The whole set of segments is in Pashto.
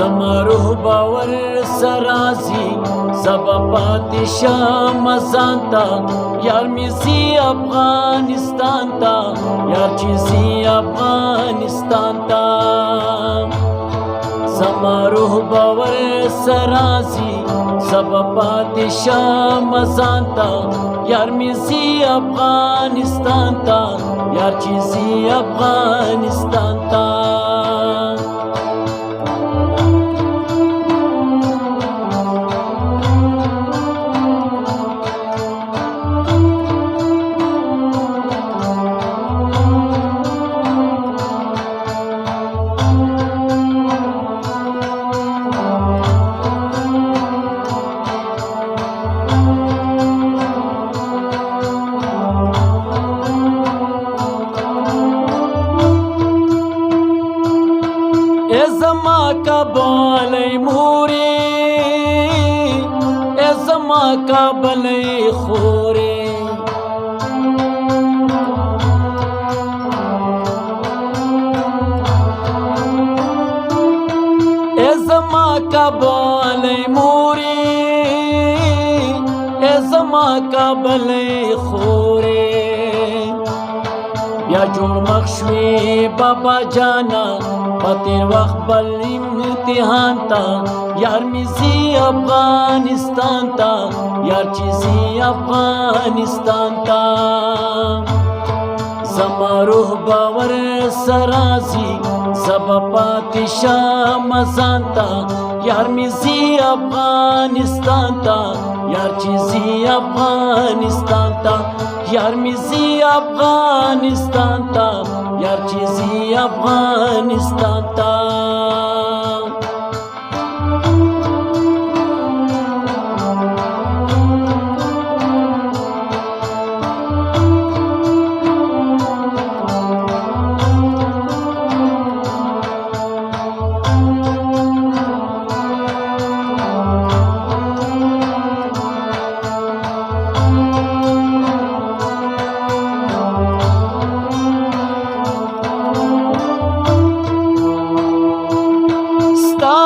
زمروح باور سرازی زبا پاتی شام ازانتا یار میزی افغانستان تا یار چیزی افغانستان تا زمروح باور سرازی زبا پاتی شام ازانتا یار میزی افغانستان تا یار چیزی افغانستان تا ازما کابلی موری ازما کابلی خوری ازما کابلی موری ازما کابلی خوری بیا جوړ مخشوی بابا جانا پتیر وقت بل امتحان تا یار میزی افغانستان تا یار چیزی افغانستان تا زمروح باور سرازی زبا پاتی شام ازانتا یار میزی افغانستان تا یار چیزی افغانستان تا یار میزی افغانستان تا یار چیزی افغانستان تا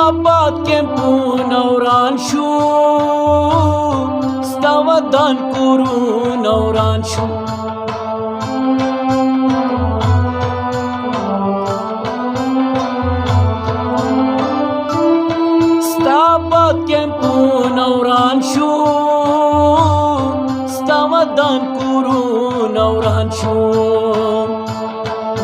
آباد کمپون اوران شو ستا ودان کورون اوران شو ستا آباد کمپون اوران شو ستا ودان کورون اوران شو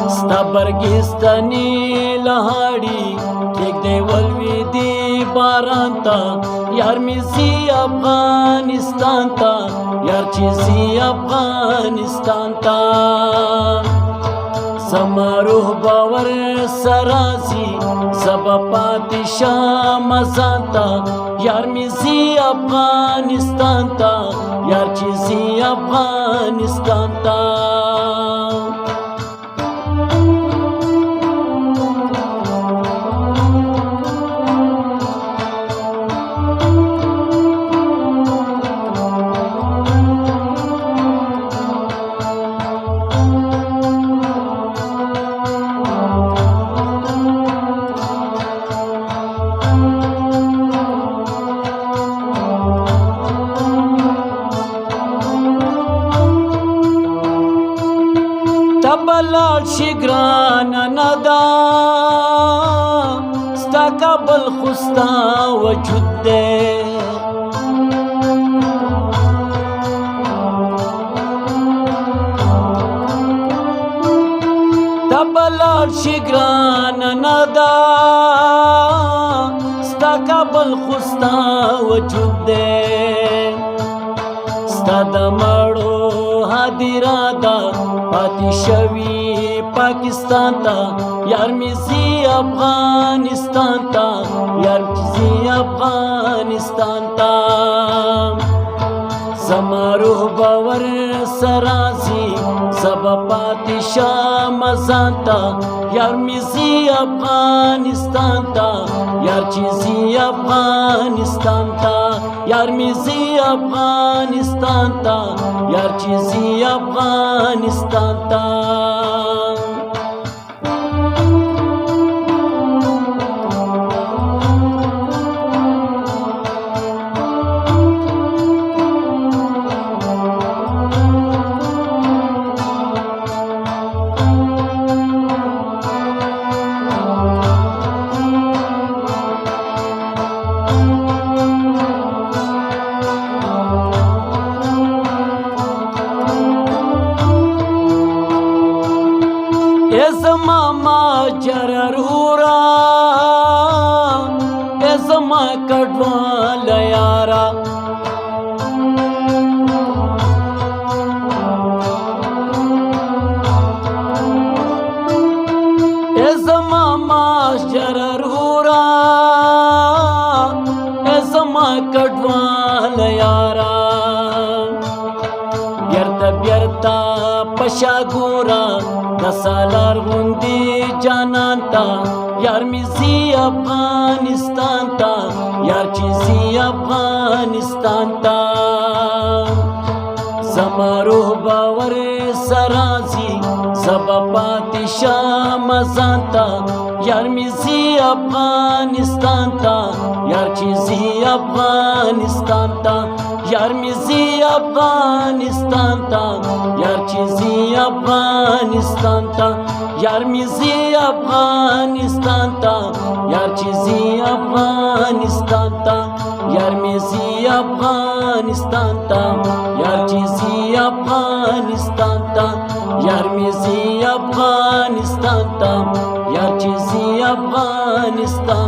ستا برگستانی لهاڑی یک دی ولوی دی باران تا یار میزی افغانستان تا یار چیزی افغانستان تا زمروح باور سرازی زبا پاتی شام ازانتا یار میزی افغانستان تا یار چیزی افغانستان تا تبلال شگران ندا ستا کابل خستا وجود دے تبلال شگران ندا ستا کابل خستا وجود دے ستا دماڑو حادرادا پاتی شوی پاکستان تا یار میزی افغانستان تا یار چیزی افغانستان تا زمروح باور سرازی زبا پاتی شام ازانتا یار میزی افغانستان تا یار چیزی افغانستان تا یار میزی افغانستان تا یار چیزی افغانستان تا شررورا زما کډوال یارا زما شررورا زما کډوال یارا بیرتا پشا ګورا د سالار غوندي جانان تا یار می زی افغانستان تا یار چی زی افغانستان تا زما روح باور سرازی زبا پاتی شام زانتا یار می زی افغانستان تا یار چی زی افغانستان تا یار می زی افغانستان تا یار چی زی افغانستان تا یار می زی افغانستان تا یار چی زی افغانستان تا یار می زی افغانستان تا یار چی زی افغانستان تا یار می زی افغانستان تا یار چی زی افغانستان